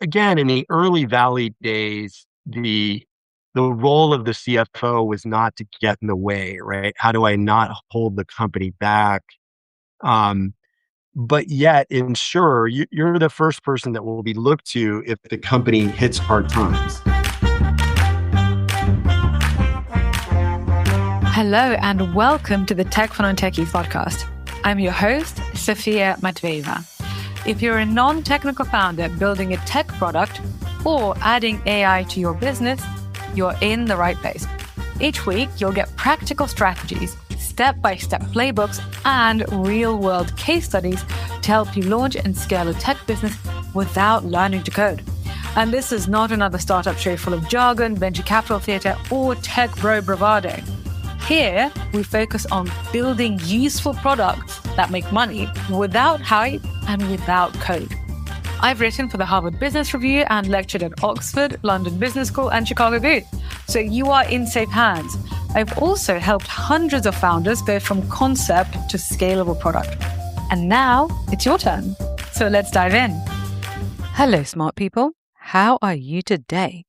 again, in the early Valley days, the role of the CFO was not to get in the way, right? How do I not hold the company back? Um, but yet ensure you're the first person that will be looked to if the company hits hard times. Hello and welcome to the Tech for Non-Techies podcast. I'm your host, Sofia Matveyeva. If you're a non-technical founder building a tech product or adding AI to your business, you're in the right place. Each week, you'll get practical strategies, step-by-step playbooks, and real-world case studies to help you launch and scale a tech business without learning to code. And this is not another startup show full of jargon, venture capital theater, or tech bro bravado. Here, we focus on building useful products that make money without hype and without code. I've written for the Harvard Business Review and lectured at Oxford, London Business School, and Chicago Booth, so you are in safe hands. I've also helped hundreds of founders go from concept to scalable product. And now it's your turn. So let's dive in. Hello, smart people. How are you today?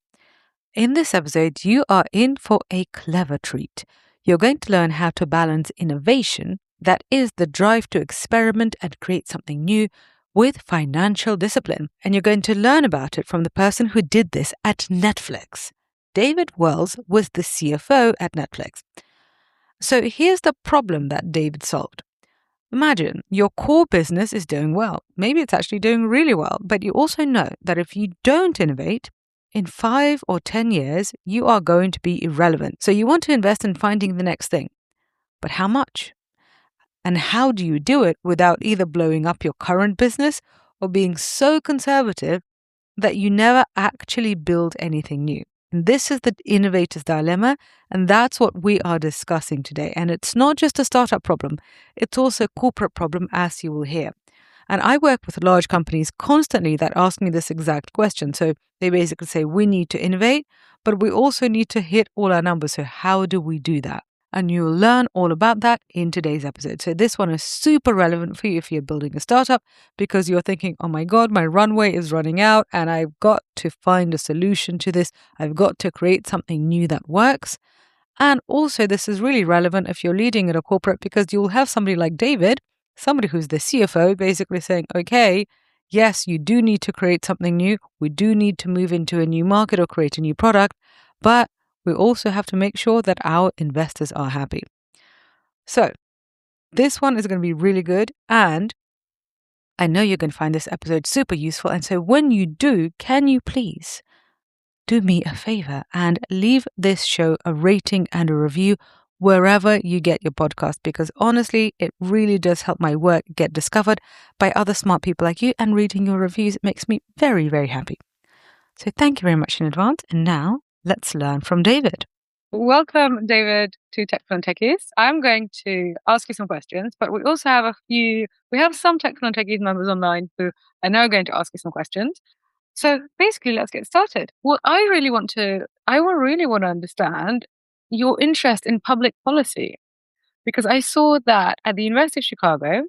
In this episode, you are in for a clever treat. You're going to learn how to balance innovation, that is the drive to experiment and create something new, with financial discipline. And you're going to learn about it from the person who did this at Netflix. David Wells was the CFO at Netflix. So here's the problem that David solved. Imagine your core business is doing well. Maybe it's actually doing really well, but you also know that if you don't innovate, in 5 or 10 years, you are going to be irrelevant. So you want to invest in finding the next thing. But how much? And how do you do it without either blowing up your current business or being so conservative that you never actually build anything new? And this is the innovator's dilemma, and that's what we are discussing today. And it's not just a startup problem, it's also a corporate problem, as you will hear. And I work with large companies constantly that ask me this exact question. So they basically say, we need to innovate, but we also need to hit all our numbers. So how do we do that? And you'll learn all about that in today's episode. So this one is super relevant for you if you're building a startup because you're thinking, oh my God, my runway is running out and I've got to find a solution to this. I've got to create something new that works. And also this is really relevant if you're leading at a corporate because you'll have somebody like David, somebody who's the CFO, basically saying, okay, yes, you do need to create something new. We do need to move into a new market or create a new product, but we also have to make sure that our investors are happy. So this one is going to be really good. And I know you're going to find this episode super useful. And so when you do, can you please do me a favor and leave this show a rating and a review wherever you get your podcast, because honestly, it really does help my work get discovered by other smart people like you, and reading your reviews makes me very, very happy. So thank you very much in advance. And now let's learn from David. Welcome, David, to Tech for Non-Techies. I'm going to ask you some questions, but we also have we have some Tech for Non-Techies members online who are now going to ask you some questions. So basically, let's get started. What I really want to understand your interest in public policy, because I saw that at the University of Chicago,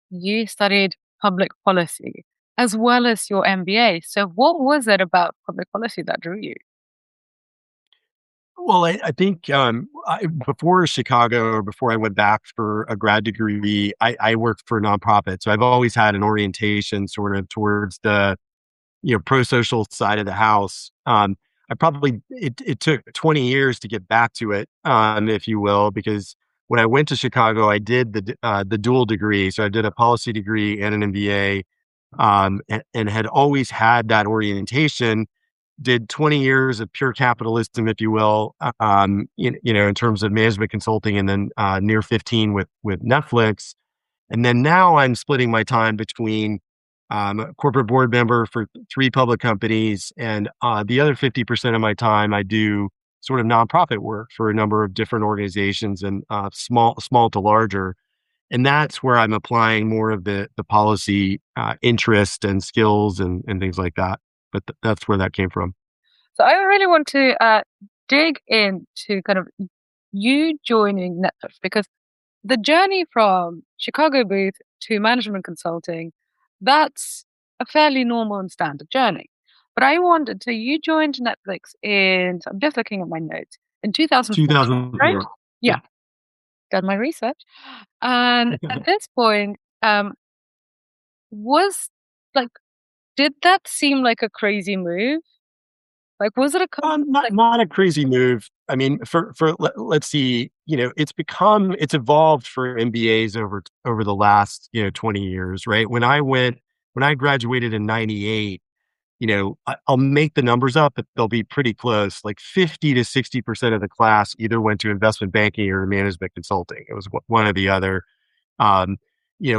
you studied public policy as well as your MBA. So what was it about public policy that drew you? Well, I think before Chicago, or before I went back for a grad degree, I worked for a nonprofit. So I've always had an orientation sort of towards the pro-social side of the house. It took 20 years to get back to it, if you will, because when I went to Chicago, I did the dual degree. So I did a policy degree and an MBA, and had always had that orientation. Did 20 years of pure capitalism, if you will, in terms of management consulting, and then near 15 with Netflix. And then now I'm splitting my time between a corporate board member for 3 public companies, and the other 50% of my time I do sort of nonprofit work for a number of different organizations, and small to larger. And that's where I'm applying more of the policy interest and skills and things like that. But that's where that came from. So I really want to dig into kind of you joining Netflix, because the journey from Chicago booth to management consulting, that's a fairly normal and standard journey. But I wondered, so you joined Netflix so I'm just looking at my notes, in 2014, right? 2004. Yeah. Yeah, done my research. And at this point, was like, did that seem like a crazy move? Like, was it a Not like, not a crazy move. I mean, let's see, it's evolved for MBAs over the last 20 years, right? When I graduated in '98, I'll make the numbers up, but they'll be pretty close. Like 50 to 60% of the class either went to investment banking or management consulting. It was one or the other. Um,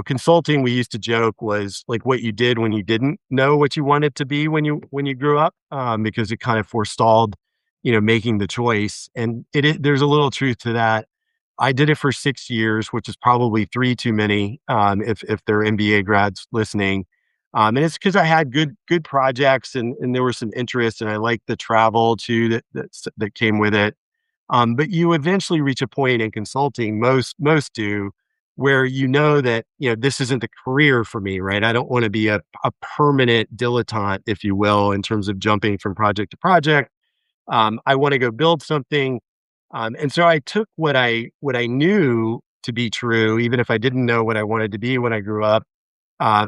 Consulting, we used to joke, was like what you did when you didn't know what you wanted to be when you grew up, because it kind of forestalled, making the choice. And there's a little truth to that. I did it for 6 years, which is probably three too many, if there are MBA grads listening. And it's because I had good projects and there was some interest, and I liked the travel too that came with it. But you eventually reach a point in consulting, most do, where that, this isn't the career for me, right? I don't want to be a permanent dilettante, if you will, in terms of jumping from project to project. I want to go build something. And so I took what I knew to be true, even if I didn't know what I wanted to be when I grew up,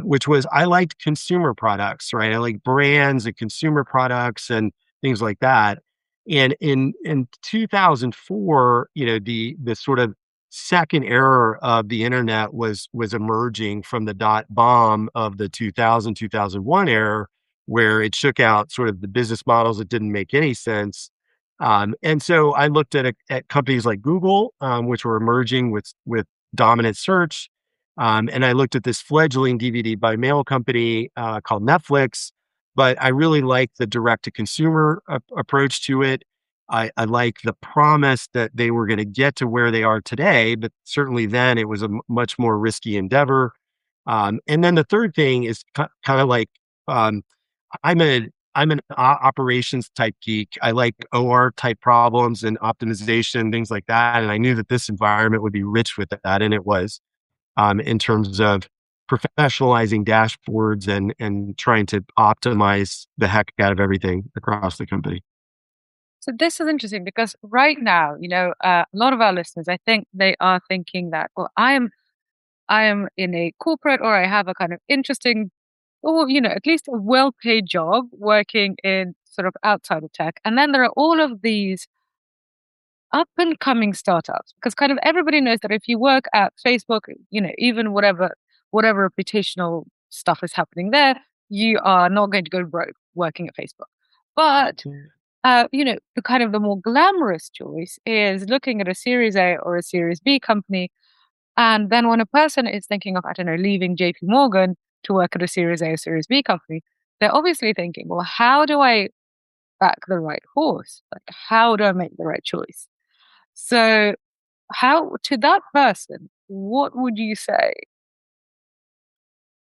which was I liked consumer products, right? I like brands and consumer products and things like that. And in 2004, the sort of second era of the internet was emerging from the dot bomb of the 2001 era, where it shook out sort of the business models that didn't make any sense. And so I looked at companies like Google, which were emerging with dominant search. And I looked at this fledgling DVD by mail company called Netflix, but I really like the direct to consumer approach to it. I like the promise that they were going to get to where they are today, but certainly then it was a much more risky endeavor. And then the third thing is kind of like, um, I'm an operations type geek. I like OR type problems and optimization, things like that. And I knew that this environment would be rich with that, and it was, in terms of professionalizing dashboards and trying to optimize the heck out of everything across the company. so this is interesting because right now, a lot of our listeners, I think they are thinking that, well, I am in a corporate, or I have a kind of interesting, or, at least a well-paid job working in sort of outside of tech. And then there are all of these up and coming startups, because kind of everybody knows that if you work at Facebook, even whatever reputational stuff is happening there, you are not going to go broke working at Facebook. But the kind of the more glamorous choice is looking at a Series A or a Series B company. And then when a person is thinking of, I don't know, leaving JP Morgan to work at a Series A or Series B company, they're obviously thinking, well, how do I back the right horse? Like, how do I make the right choice? So, how to that person, what would you say?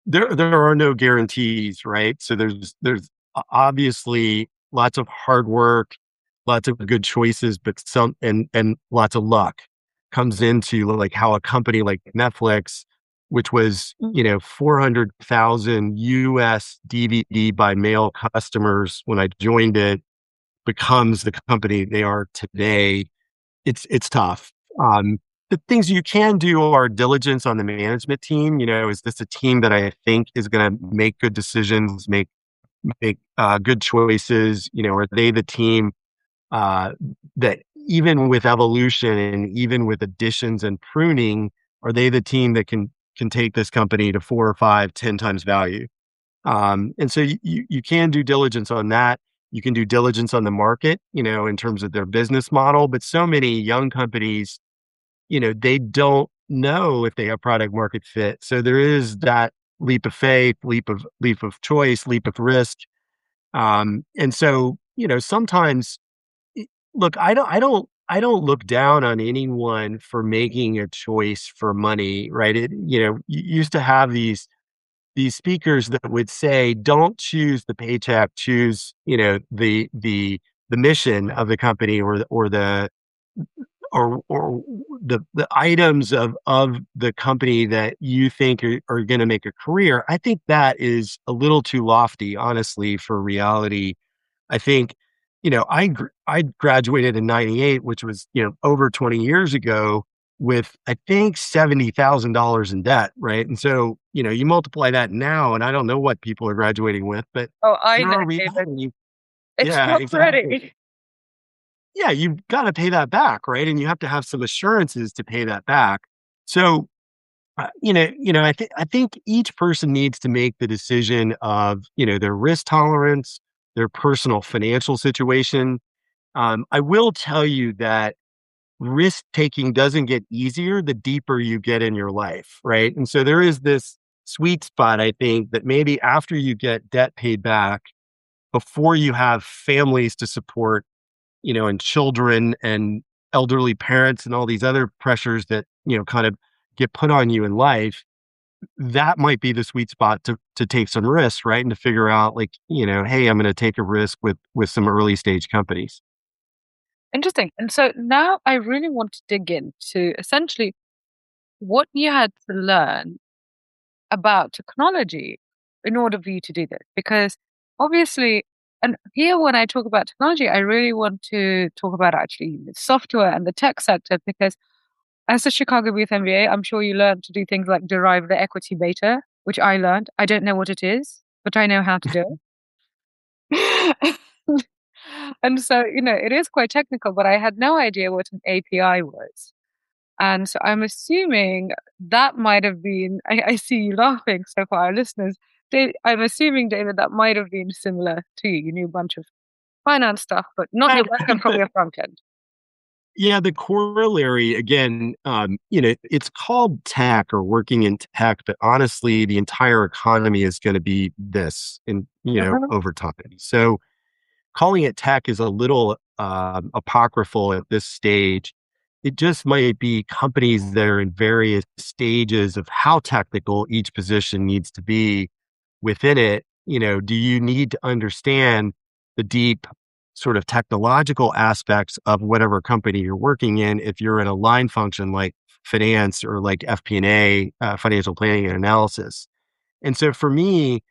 There are no guarantees, right? So there's obviously lots of hard work, lots of good choices, but and lots of luck comes into like how a company like Netflix, which was 400,000 US DVD by mail customers when I joined it, becomes the company they are today. It's tough. The things you can do are diligence on the management team. Is this a team that I think is going to make good decisions, make good choices? Are they the team uh, that even with evolution and even with additions and pruning, are they the team that can take this company to 4 or 5, 10 times value? And so you can do diligence on that. You can do diligence on the market, in terms of their business model. But so many young companies, they don't know if they have product market fit. So there is that leap of faith, leap of choice, leap of risk. And so, sometimes, look, I don't look down on anyone for making a choice for money, right? You used to have these speakers that would say, don't choose the paycheck, choose, the mission of the company, or the or the items of the company that you think are going to make a career, I think that is a little too lofty, honestly, for reality. I think, I graduated in 98, which was, over 20 years ago with, I think, $70,000 in debt. Right. And so, you multiply that now, and I don't know what people are graduating with, but Oh, I there know, are David. reality. It's Yeah, not exactly. pretty. Yeah, you've got to pay that back, right? And you have to have some assurances to pay that back. So, I think each person needs to make the decision of, their risk tolerance, their personal financial situation. I will tell you that risk taking doesn't get easier the deeper you get in your life, right? And so there is this sweet spot, I think, that maybe after you get debt paid back, before you have families to support, and children and elderly parents and all these other pressures that, kind of get put on you in life, that might be the sweet spot to take some risks, right? And to figure out like, hey, I'm going to take a risk with some early stage companies. Interesting. And so now I really want to dig into essentially what you had to learn about technology in order for you to do this. Because obviously, and here when I talk about technology, I really want to talk about actually the software and the tech sector because as a Chicago Booth MBA, I'm sure you learned to do things like derive the equity beta, which I learned. I don't know what it is, but I know how to do it. And so, it is quite technical, but I had no idea what an API was. And so I'm assuming that might have been, I see you laughing so far, our listeners. I'm assuming, David, that might have been similar to you. You knew a bunch of finance stuff, but not your back end, probably your front end. Yeah, the corollary again, it's called tech or working in tech, but honestly, the entire economy is going to be this in, Uh-huh. over time. So calling it tech is a little apocryphal at this stage. It just might be companies that are in various stages of how technical each position needs to be within it. Do you need to understand the deep sort of technological aspects of whatever company you're working in if you're in a line function like finance or like FP&A, financial planning and analysis? And so for me,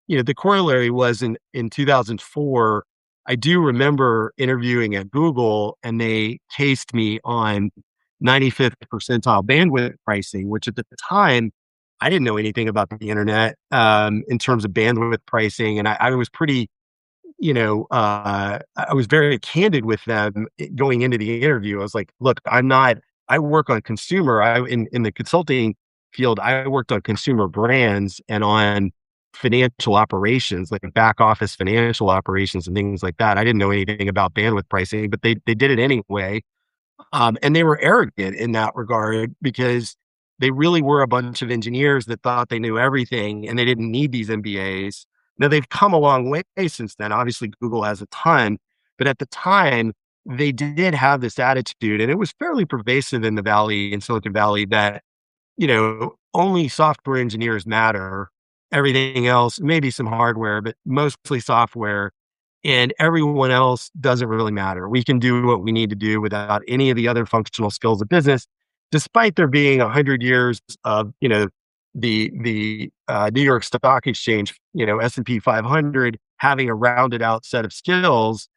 the corollary was in 2004, I do remember interviewing at Google and they cased me on 95th percentile bandwidth pricing, which at the time, I didn't know anything about the internet in terms of bandwidth pricing. And I was pretty, I was very candid with them going into the interview. I was like, look, I work on consumer. In the consulting field, I worked on consumer brands and on financial operations, like back office financial operations and things like that. I didn't know anything about bandwidth pricing, but they did it anyway. And they were arrogant in that regard because they really were a bunch of engineers that thought they knew everything and they didn't need these MBAs. Now they've come a long way since then. Obviously, Google has a ton, but at the time, they did have this attitude, and it was fairly pervasive in the Valley, in Silicon Valley, that only software engineers matter. Everything else, maybe some hardware, but mostly software. And everyone else doesn't really matter. We can do what we need to do without any of the other functional skills of business, despite there being 100 years of, the New York Stock Exchange, S&P 500 having a rounded out set of skills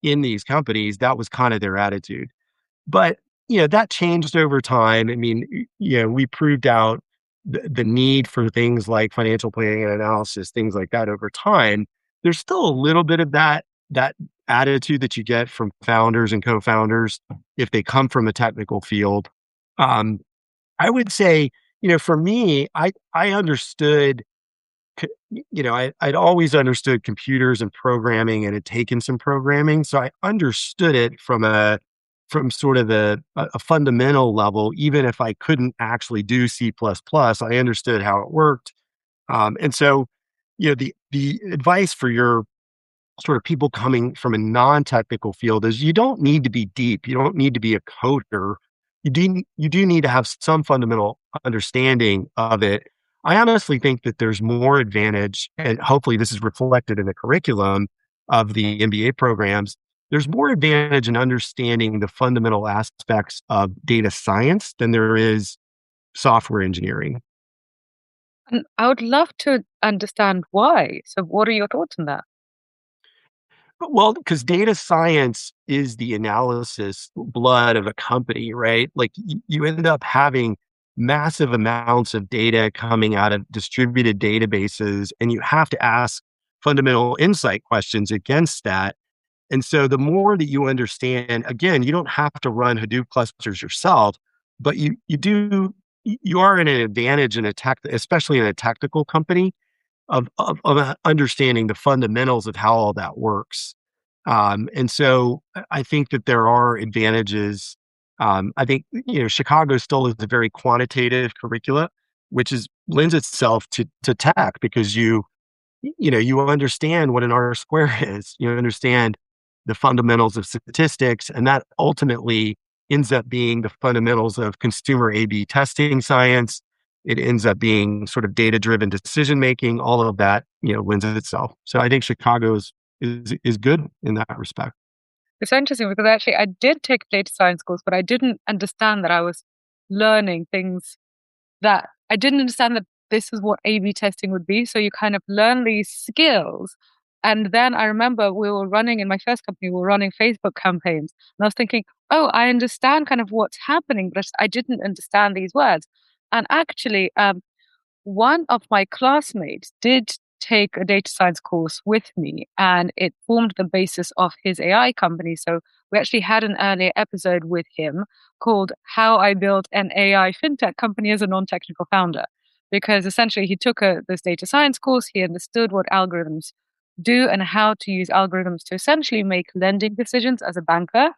in these companies. That was kind of their attitude. But, that changed over time. I mean, we proved out the need for things like financial planning and analysis, things like that over time. There's still a little bit of that attitude that you get from founders and co-founders if they come from a technical field. Um, I would say, for me, I understood I'd always understood computers and programming and had taken some programming. So I understood it from sort of a fundamental level, even if I couldn't actually do C++, I understood how it worked. And so, the advice for your sort of people coming from a non-technical field is you don't need to be deep. You don't need to be a coder. You do need to have some fundamental understanding of it. I honestly think that there's more advantage, and hopefully this is reflected in the curriculum of the MBA programs. there's more advantage in understanding the fundamental aspects of data science than there is software engineering. And I would love to understand why. So, what are your thoughts on that? Well, because data science is the analysis blood of a company, right? Like you end up having massive amounts of data coming out of distributed databases, and you have to ask fundamental insight questions against that. And so the more that you understand, again, you don't have to run Hadoop clusters yourself, but you are in an advantage in a tech, especially in a technical company of understanding the fundamentals of how all that works. And so I think that there are advantages. I think, Chicago still is a very quantitative curricula, which is lends itself to tech because you understand what an R square is. You understand the fundamentals of statistics, and that ultimately ends up being the fundamentals of consumer A/B testing science. It ends up being sort of data driven decision making. All of that, lends itself. So I think Chicago is good in that respect. It's interesting because actually I did take data science course, but I didn't understand that I was learning things that I didn't understand that this is what A/B testing would be. So you kind of learn these skills. And then I remember we were running in my first company, we were running Facebook campaigns. And I was thinking, oh, I understand kind of what's happening, but I didn't understand these words. And actually, one of my classmates did take a data science course with me, and it formed the basis of his AI company. So we actually had an earlier episode with him called How I Built an AI Fintech Company as a Non-Technical Founder. Because essentially he took this data science course, he understood what algorithms do and how to use algorithms to essentially make lending decisions as a banker.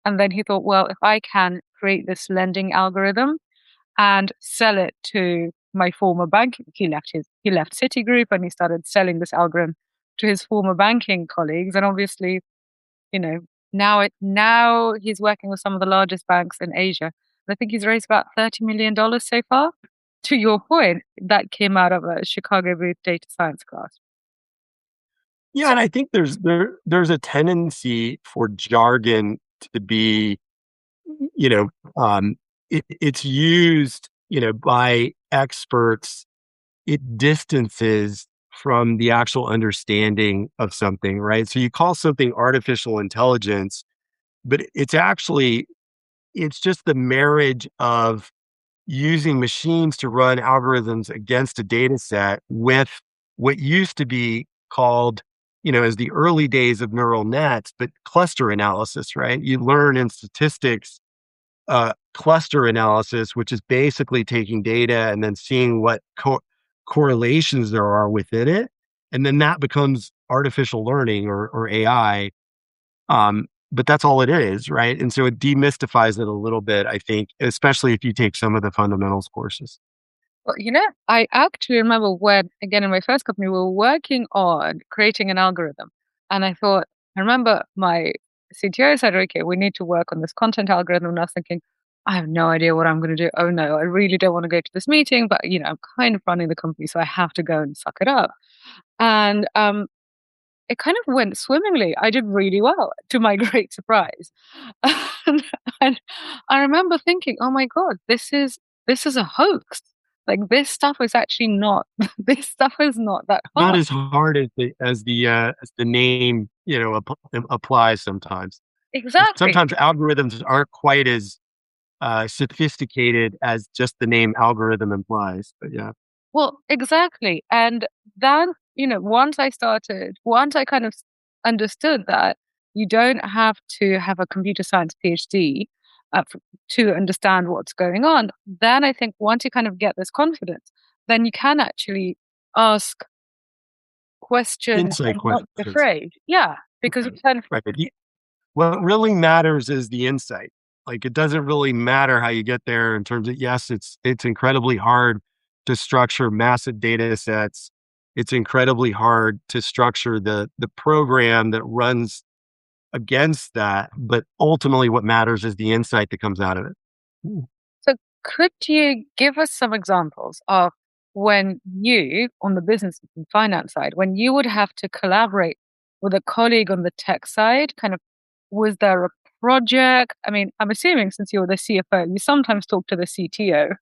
And then he thought, well, if I can create this lending algorithm and sell it to my former bank. He left Citigroup and he started selling this algorithm to his former banking colleagues. And obviously, you know, now he's working with some of the largest banks in Asia. I think he's raised about $30 million so far. To your point, that came out of a Chicago booth data science class. Yeah, and I think there's a tendency for jargon to be, you know, it's used, by experts. It distances from the actual understanding of something, right? So you call something artificial intelligence, but it's just the marriage of using machines to run algorithms against a data set with what used to be called, as the early days of neural nets, but cluster analysis, right? You learn in statistics, cluster analysis, which is basically taking data and then seeing what correlations there are within it. And then that becomes artificial learning or AI. But that's all it is, right? And so it demystifies it a little bit, I think, especially if you take some of the fundamentals courses. Well, I actually remember when, again, in my first company, we were working on creating an algorithm. And I remember my CTO said, okay, we need to work on this content algorithm. And I was thinking, I have no idea what I'm going to do. Oh no, I really don't want to go to this meeting, but I'm kind of running the company, so I have to go and suck it up. And it kind of went swimmingly. I did really well, to my great surprise. and, and I remember thinking, oh my God, this is a hoax. Like this stuff is actually not this stuff is not that Not hard. as hard as the name, applies sometimes. Exactly. Sometimes algorithms aren't quite as sophisticated as just the name algorithm implies. But yeah. Well, exactly. And then, once I kind of understood that you don't have to have a computer science PhD to understand what's going on, then I think once you kind of get this confidence, then you can actually ask questions Insight and not be questions. afraid. Yeah, because you kind of Right. What really matters is the insight. Like it doesn't really matter how you get there in terms of, yes, it's incredibly hard to structure massive data sets. It's incredibly hard to structure the program that runs against that. But ultimately what matters is the insight that comes out of it. Mm. So, could you give us some examples of when you, on the business and finance side, when you would have to collaborate with a colleague on the tech side, kind of Was there a project? I mean, I'm assuming since you're the CFO, you sometimes talk to the CTO.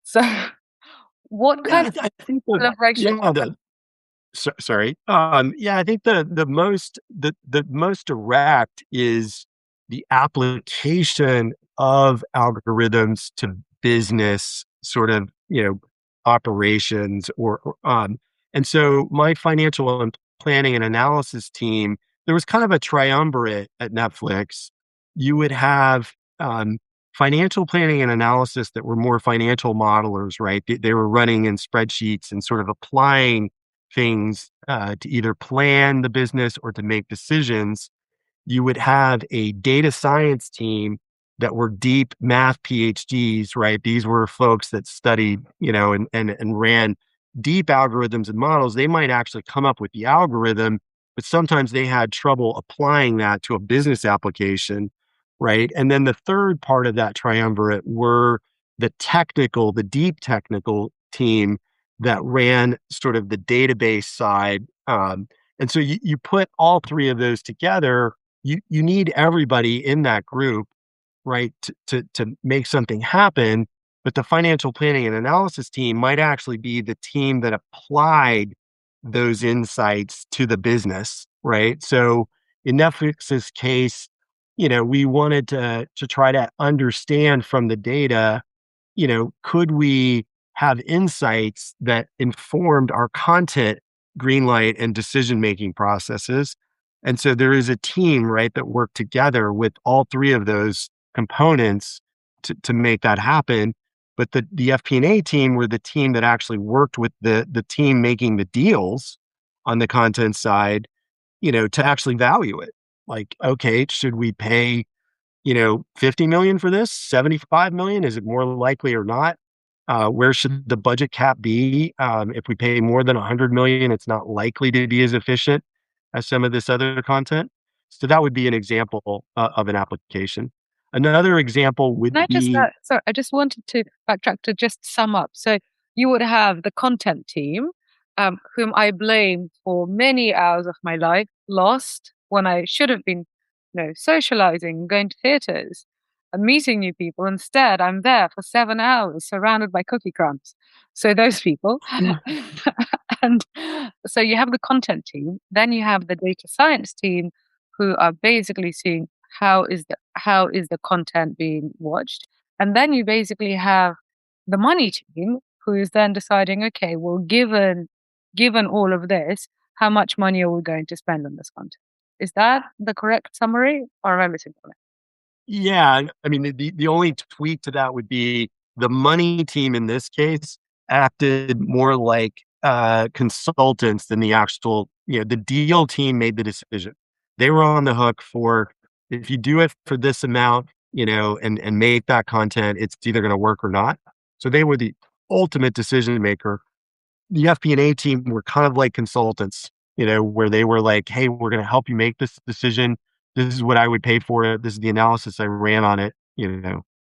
So what Yeah, kind of I think collaboration yeah, happened? sorry. Yeah, I think the most direct is the application of algorithms to business sort of, operations and so my financial and planning and analysis team, there was kind of a triumvirate at Netflix. You would have financial planning and analysis that were more financial modelers, right? They were running in spreadsheets and sort of applying things to either plan the business or to make decisions. You would have a data science team that were deep math PhDs, right? These were folks that studied, and ran deep algorithms and models. They might actually come up with the algorithm, but sometimes they had trouble applying that to a business application, right? And then the third part of that triumvirate were the deep technical team that ran sort of the database side. And so you put all three of those together, you need everybody in that group, right, to make something happen. But the financial planning and analysis team might actually be the team that applied those insights to the business, right? So in Netflix's case, we wanted to try to understand from the data, could we have insights that informed our content greenlight and decision making processes? And so there is a team, right, that worked together with all three of those components to make that happen. But the FP&A team were the team that actually worked with the team making the deals on the content side, to actually value it. Like, okay, should we pay 50 million for this, 75 million? Is it more likely or not? Where should the budget cap be? If we pay more than 100 million, it's not likely to be as efficient as some of this other content. So that would be an example of an application. Another example Can would I just, be, sorry, I just wanted to backtrack to just sum up. So you would have the content team, whom I blame for many hours of my life lost when I should have been, socializing, going to theaters and meeting new people. Instead, I'm there for 7 hours surrounded by cookie crumbs. So those people. And so you have the content team, then you have the data science team who are basically seeing how is the content being watched, and then you basically have the money team who is then deciding, okay, well, given all of this, how much money are we going to spend on this content? Is that the correct summary, or am I missing something? yeah, I mean, the only tweak to that would be the money team in this case acted more like consultants than the actual, the deal team made the decision. They were on the hook for, if you do it for this amount, and make that content, it's either going to work or not. So they were the ultimate decision maker. The FP&A team were kind of like consultants, where they were like, hey, we're going to help you make this decision. This is what I would pay for it. This is the analysis I ran on it.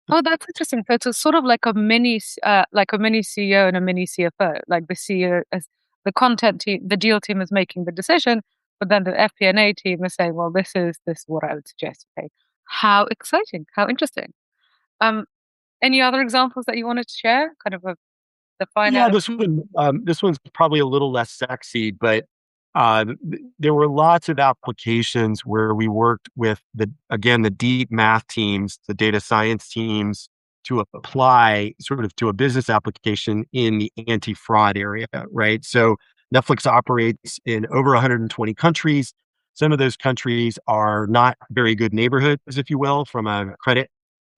Oh, that's interesting. So it's a sort of like a mini CEO and a mini CFO. Like the CEO, as the content team, the deal team is making the decision, but then the FP&A team is saying, "Well, this is what I would suggest." Okay, how exciting! How interesting. Um, any other examples that you wanted to share? Kind of the Yeah, finance. this one's probably a little less sexy, but there were lots of applications where we worked with the deep math teams, the data science teams, to apply sort of to a business application in the anti-fraud area, right? So Netflix operates in over 120 countries. Some of those countries are not very good neighborhoods, if you will, from a credit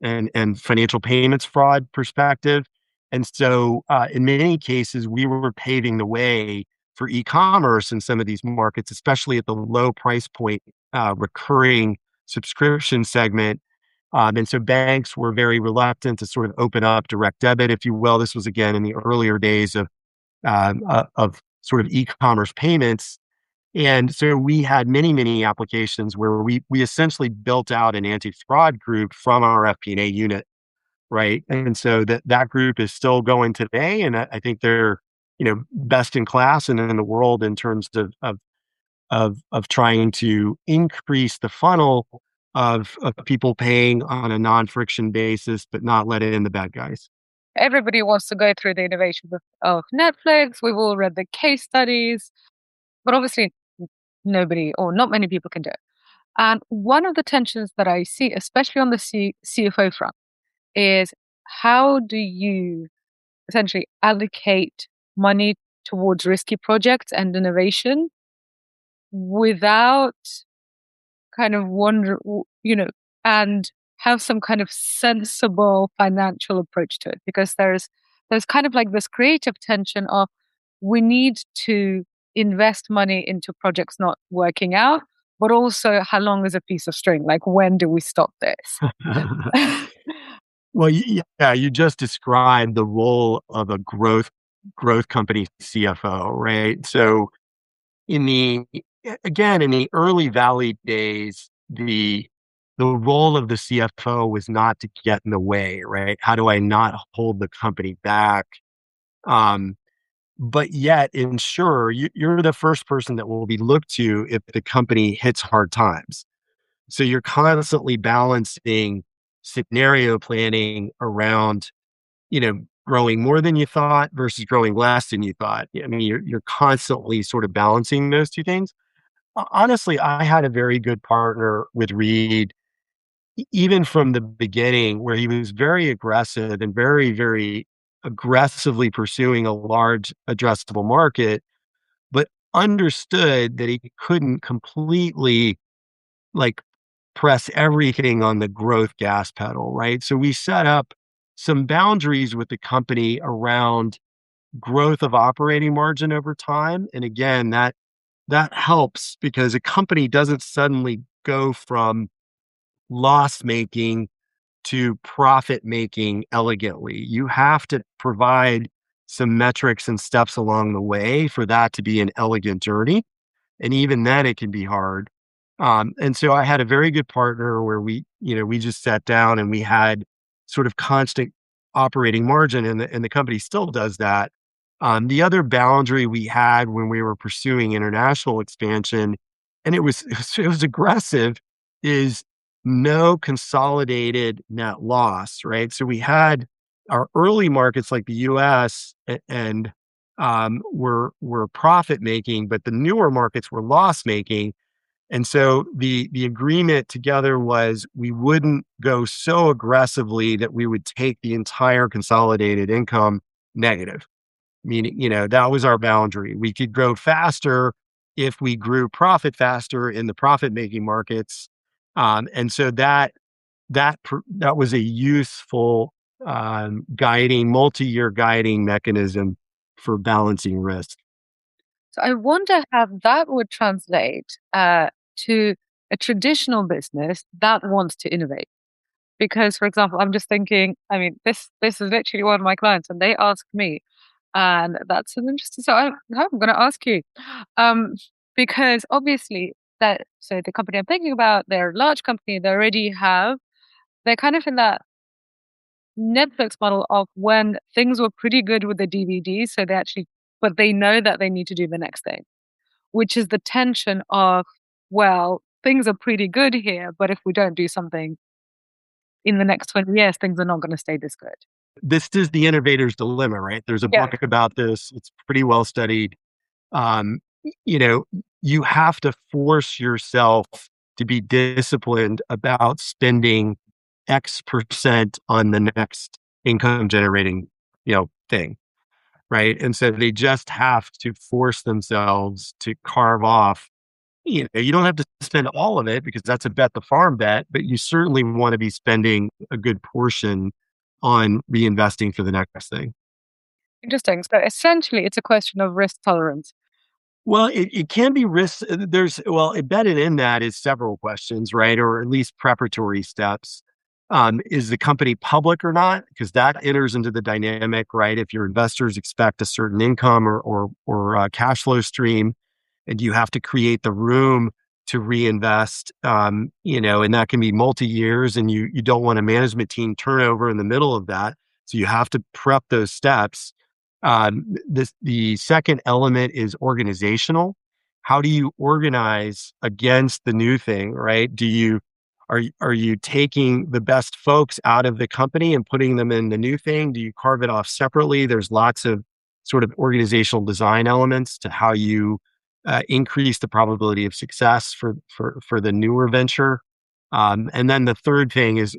and financial payments fraud perspective. And so, in many cases, we were paving the way for e-commerce in some of these markets, especially at the low price point, recurring subscription segment. And so banks were very reluctant to sort of open up direct debit, if you will. This was again in the earlier days of sort of e-commerce payments. And so we had many, many applications where we essentially built out an anti-fraud group from our FP&A unit, right? And so that group is still going today, and I think they're best in class and in the world in terms of trying to increase the funnel of people paying on a non-friction basis, but not let in the bad guys. Everybody wants to go through the innovation of Netflix. We've all read the case studies, but obviously nobody or not many people can do it. And one of the tensions that I see, especially on the CFO front, is how do you essentially allocate money towards risky projects and innovation without kind of and have some kind of sensible financial approach to it? Because there's kind of like this creative tension of we need to invest money into projects not working out, but also how long is a piece of string? Like when do we stop this? Well, yeah, you just described the role of a growth company CFO, right? So in the again in the early Valley days, the role of the CFO was not to get in the way, right? How do I not hold the company back? Um, but yet ensure you're the first person that will be looked to if the company hits hard times. So you're constantly balancing scenario planning around, growing more than you thought versus growing less than you thought. I mean, you're constantly sort of balancing those two things. Honestly, I had a very good partner with Reed, even from the beginning, where he was very aggressive and very, very aggressively pursuing a large addressable market, but understood that he couldn't completely like press everything on the growth gas pedal, right? So we set up some boundaries with the company around growth of operating margin over time. And again, that helps because a company doesn't suddenly go from loss making to profit making elegantly. You have to provide some metrics and steps along the way for that to be an elegant journey. And even then it can be hard. And so I had a very good partner where we just sat down and we had sort of constant operating margin, and the company still does that. The other boundary we had when we were pursuing international expansion, and it was aggressive, is no consolidated net loss, right? So we had our early markets like the US and were profit making, but the newer markets were loss making. And so the agreement together was we wouldn't go so aggressively that we would take the entire consolidated income negative. Meaning, that was our boundary. We could grow faster if we grew profit faster in the profit making markets. And so that was a useful guiding, multi-year guiding mechanism for balancing risk. So I wonder how that would translate to a traditional business that wants to innovate. Because, for example, I'm just thinking, I mean, this is literally one of my clients, and they asked me, and that's an interesting. So I'm going to ask you, um, because obviously so the company I'm thinking about, they're a large company. They're kind of in that Netflix model of when things were pretty good with the DVDs, but they know that they need to do the next thing, which is the tension of, well, things are pretty good here, but if we don't do something in the next 20 years, things are not going to stay this good. This is the innovator's dilemma, right? There's a Yeah. book about this. It's pretty well studied. Um, you know, you have to force yourself to be disciplined about spending X percent on the next income generating, thing, right? And so they just have to force themselves to carve off. You don't have to spend all of it because that's a bet the farm bet, but you certainly want to be spending a good portion on reinvesting for the next thing. Interesting. So essentially, it's a question of risk tolerance. Well, it can be risk. Embedded in that is several questions, right? Or at least preparatory steps. Is the company public or not? Because that enters into the dynamic, right? If your investors expect a certain income or cash flow stream, and you have to create the room to reinvest, and that can be multi years, and you don't want a management team turnover in the middle of that, so you have to prep those steps. The second element is organizational. How do you organize against the new thing, right? Are you taking the best folks out of the company and putting them in the new thing? Do you carve it off separately? There's lots of sort of organizational design elements to how you increase the probability of success for the newer venture. And then the third thing is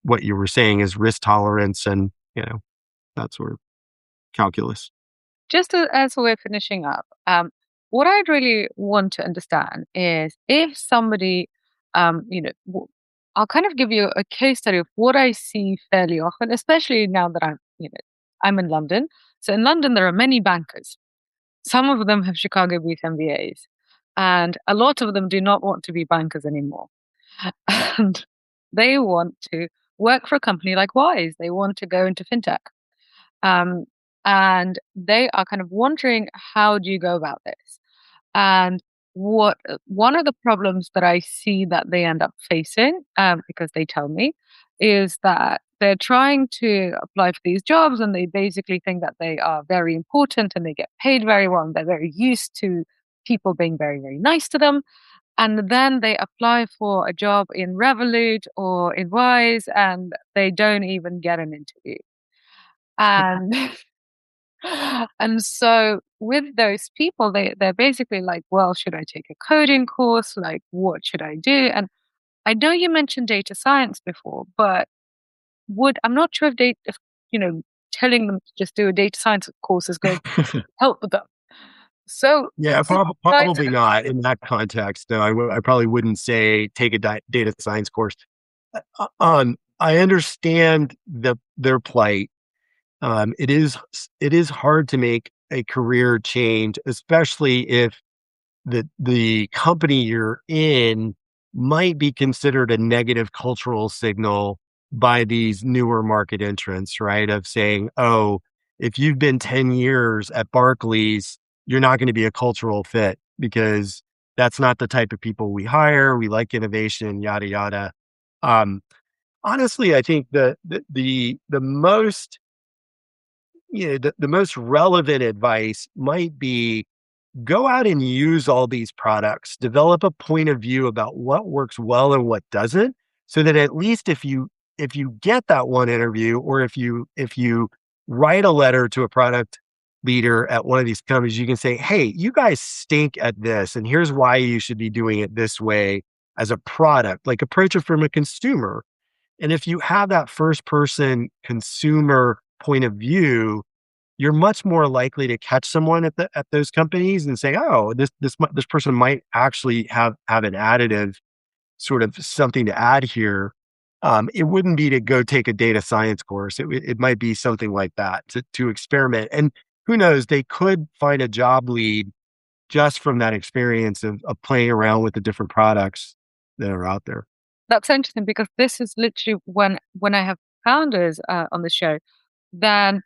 what you were saying is risk tolerance and that sort of calculus. Just as we're finishing up, what I'd really want to understand is if somebody, I'll kind of give you a case study of what I see fairly often, especially now that I'm in London. So in London, there are many bankers. Some of them have Chicago-based MBAs, and a lot of them do not want to be bankers anymore. And they want to work for a company like Wise. They want to go into fintech. Um, and they are kind of wondering, how do you go about this? And what one of the problems that I see that they end up facing, because they tell me, is that they're trying to apply for these jobs and they basically think that they are very important and they get paid very well and they're very used to people being very, very nice to them. And then they apply for a job in Revolut or in Wise and they don't even get an interview. And and so with those people, they're basically like, well, should I take a coding course? Like, what should I do? And I know you mentioned data science before, but I'm not sure if telling them to just do a data science course is going to help them. So Yeah, guys, probably not in that context. No, I probably wouldn't say take a data science course. I understand their plight. It is hard to make a career change, especially if the company you're in might be considered a negative cultural signal by these newer market entrants, right? Of saying, oh, if you've been 10 years at Barclays, you're not going to be a cultural fit because that's not the type of people we hire. We like innovation, yada yada. Um, Honestly, I think the most the most relevant advice might be go out and use all these products, develop a point of view about what works well and what doesn't, so that at least if you get that one interview or if you write a letter to a product leader at one of these companies, you can say, hey, you guys stink at this and here's why you should be doing it this way as a product, like approach it from a consumer. And if you have that first person consumer point of view, you're much more likely to catch someone at those companies and say, "Oh, this person might actually have an additive sort of something to add here." It wouldn't be to go take a data science course. It might be something like that to experiment. And who knows, they could find a job lead just from that experience of playing around with the different products that are out there. that's interesting because this is literally when I have founders on the show, then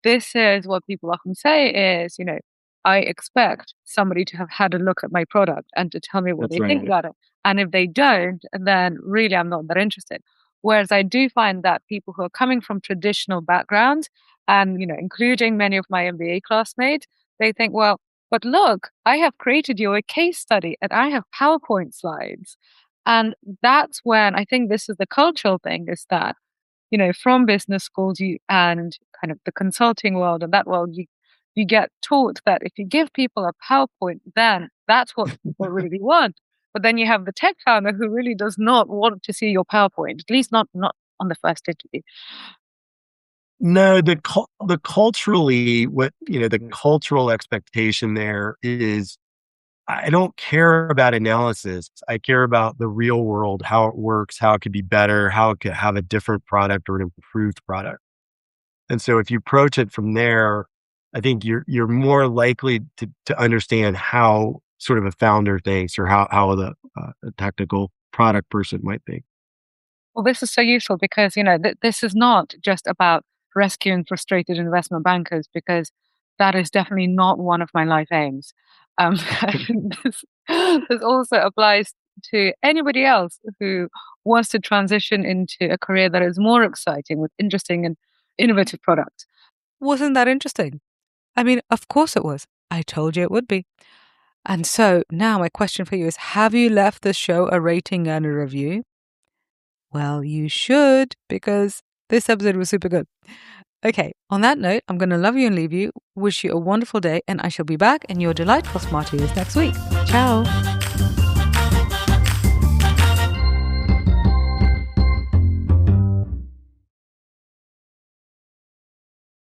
this is what people often say is, I expect somebody to have had a look at my product and to tell me what That's they think right. about it. And if they don't, then really I'm not that interested. Whereas I do find that people who are coming from traditional backgrounds and, including many of my MBA classmates, they think, well, but look, I have created you a case study and I have PowerPoint slides. And that's when I think this is the cultural thing is that from business schools you and kind of the consulting world and that world, you get taught that if you give people a PowerPoint, then that's what people really want. But then you have the tech founder who really does not want to see your PowerPoint, at least not on the first interview. No, the culturally the cultural expectation there is I don't care about analysis. I care about the real world, how it works, how it could be better, how it could have a different product or an improved product. And so if you approach it from there, I think you're more likely to understand how sort of a founder thinks or how a technical product person might think. Well, this is so useful because, this is not just about rescuing frustrated investment bankers, because that is definitely not one of my life aims. This, this also applies to anybody else who wants to transition into a career that is more exciting with interesting and innovative products. Wasn't that interesting? I mean, of course it was. I told you it would be. And so now my question for you is, have you left the show a rating and a review? Well, you should, because this episode was super good. Okay, on that note, I'm going to love you and leave you, wish you a wonderful day, and I shall be back in your delightful smart ears next week. Ciao.